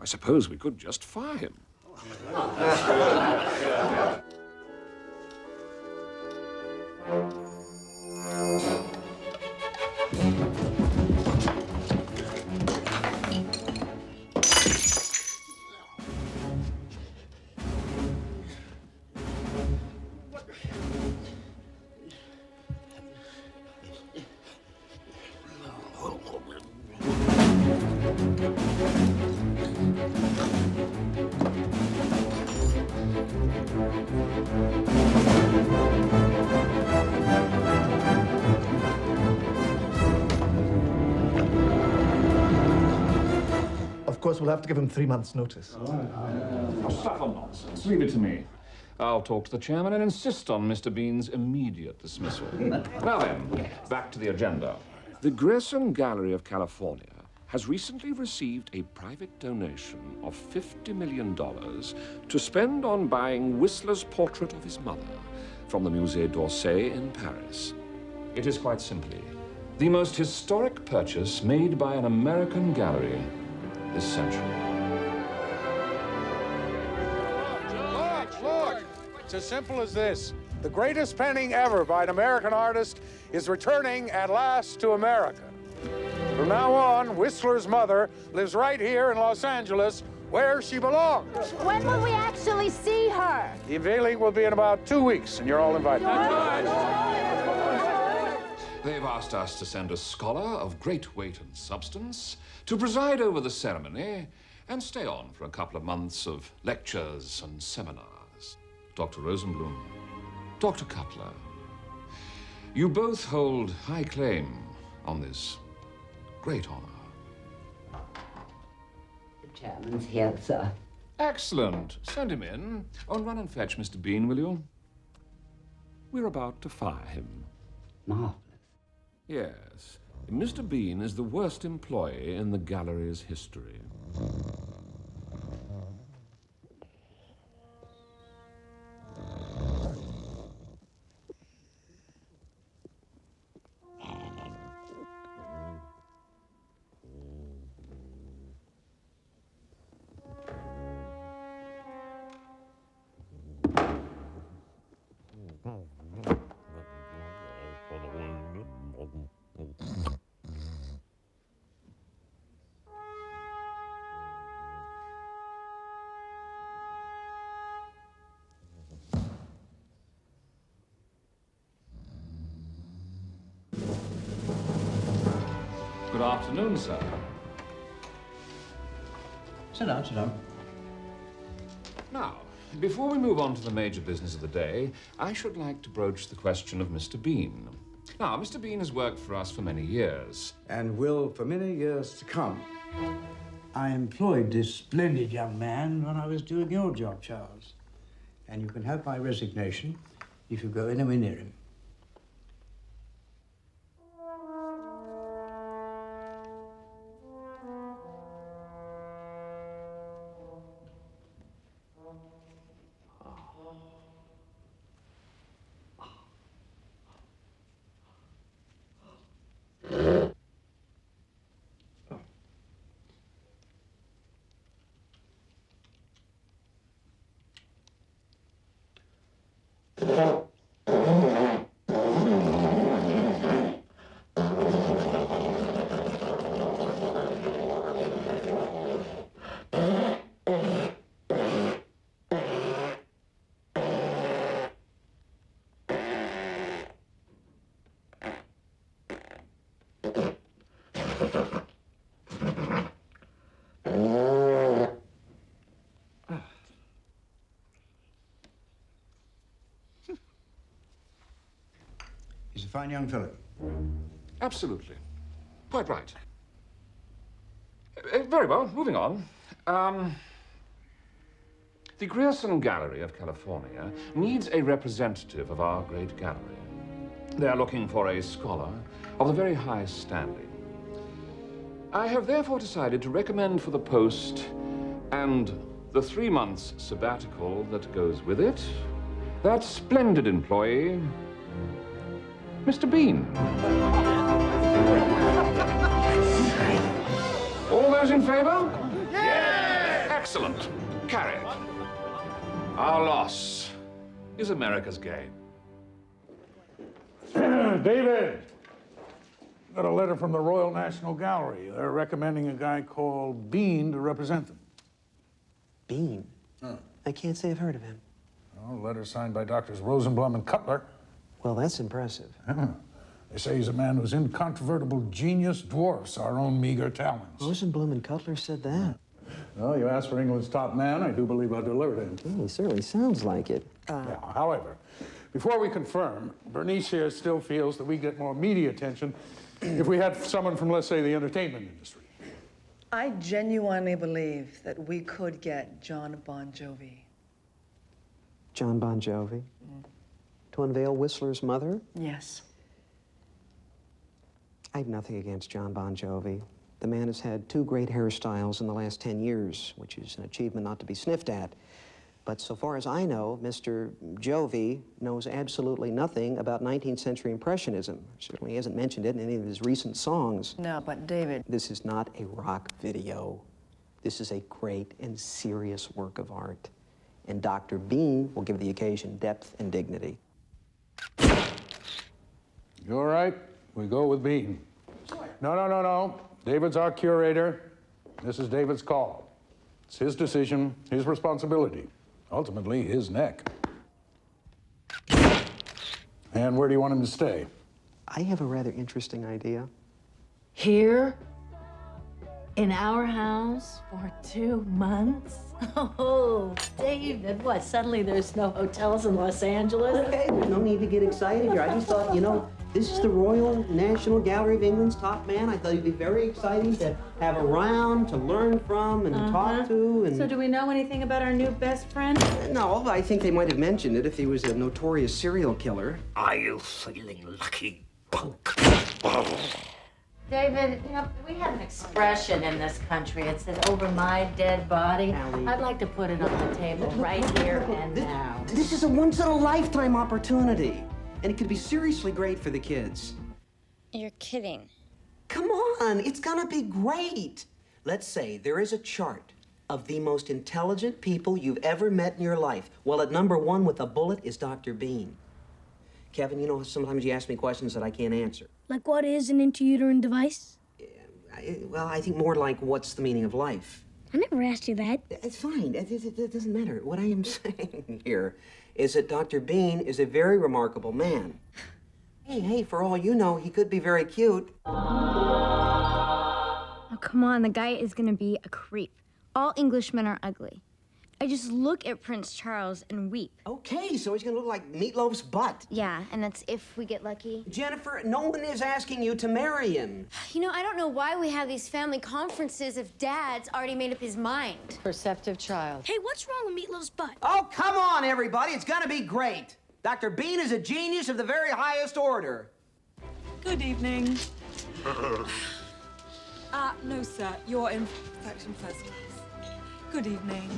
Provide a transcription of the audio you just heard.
I suppose we could just fire him. Of course, we'll have to give him 3 months' notice. Stuff and nonsense. Leave it to me. I'll talk to the chairman and insist on Mr. Bean's immediate dismissal. Now then, back to the agenda. The Grayson Gallery of California has recently received a private donation of $50 million to spend on buying Whistler's portrait of his mother from the Musée d'Orsay in Paris. It is quite simply the most historic purchase made by an American gallery this century. Look! It's as simple as this. The greatest painting ever by an American artist is returning at last to America. From now on, Whistler's mother lives right here in Los Angeles, where she belongs. When will we actually see her? The unveiling will be in about 2 weeks, and you're all invited. They've asked us to send a scholar of great weight and substance to preside over the ceremony and stay on for a couple of months of lectures and seminars. Dr. Rosenblum, Dr. Cutler, you both hold high claim on this great honor. The chairman's here, sir. Excellent. Send him in. Oh, and run and fetch Mr. Bean, will you? We're about to fire him. Marvelous. Yes. Mr. Bean is the worst employee in the gallery's history. Good afternoon, sir. Sit down, sit down. Now, before we move on to the major business of the day, I should like to broach the question of Mr. Bean. Now, Mr. Bean has worked for us for many years. And will for many years to come. I employed this splendid young man when I was doing your job, Charles. And you can have my resignation if you go anywhere near him. He's a fine young fellow. Absolutely. Quite right. Very well, moving on. The Grierson Gallery of California needs a representative of our great gallery. They are looking for a scholar of the very highest standing. I have therefore decided to recommend for the post and the 3 months sabbatical that goes with it, that splendid employee, Mr. Bean. All those in favor? Yes! Excellent. Carried. Our loss is America's gain. David, got a letter from the Royal National Gallery. They're recommending a guy called Bean to represent them. Bean? I can't say I've heard of him. Well, a letter signed by Doctors Rosenblum and Cutler. Well, that's impressive. They say he's a man whose incontrovertible genius dwarfs our own meager talents. Rosenblum and Cutler said that. Well, you asked for England's top man. I do believe I delivered him. He certainly sounds like it. Yeah, however, before we confirm, Bernice here still feels that we get more media attention if we had someone from, let's say, the entertainment industry. I genuinely believe that we could get John Bon Jovi. John Bon Jovi? To unveil Whistler's mother? Yes. I have nothing against John Bon Jovi. The man has had 2 great hairstyles in the last 10 years, which is an achievement not to be sniffed at. But so far as I know, Mr. Jovi knows absolutely nothing about 19th century Impressionism. Certainly hasn't mentioned it in any of his recent songs. No, but David... This is not a rock video. This is a great and serious work of art. And Dr. Bean will give the occasion depth and dignity. You all right? We go with Bean. No. David's our curator. This is David's call. It's his decision, his responsibility. Ultimately, his neck. And where do you want him to stay? I have a rather interesting idea. Here? In our house? For 2 months? Oh, David, what? Suddenly there's no hotels in Los Angeles? Okay, there's no need to get excited here. I just thought, you know, this is the Royal National Gallery of England's top man. I thought it'd be very exciting to have around, to learn from, and talk to, and... So do we know anything about our new best friend? No, I think they might have mentioned it if he was a notorious serial killer. Are you feeling lucky, punk? David, you know, we have an expression in this country. It says, over my dead body. Allie. I'd like to put it on the table right here and now. This is a once-in-a-lifetime opportunity, and it could be seriously great for the kids. You're kidding. Come on, it's gonna be great. Let's say there is a chart of the most intelligent people you've ever met in your life. Well, at number 1 with a bullet is Dr. Bean. Kevin, you know, sometimes you ask me questions that I can't answer. Like what is an intrauterine device? Well, I think more like, what's the meaning of life? I never asked you that. It's fine. It doesn't matter. What I am saying here is that Dr. Bean is a very remarkable man. Hey, for all you know, he could be very cute. Oh, come on. The guy is gonna be a creep. All Englishmen are ugly. I just look at Prince Charles and weep. Okay, so he's gonna look like Meatloaf's butt. Yeah, and that's if we get lucky. Jennifer, no one is asking you to marry him. You know, I don't know why we have these family conferences if Dad's already made up his mind. Perceptive child. Hey, what's wrong with Meatloaf's butt? Oh, come on, everybody. It's gonna be great. Dr. Bean is a genius of the very highest order. Good evening. No, sir. You're in section first class. Good evening.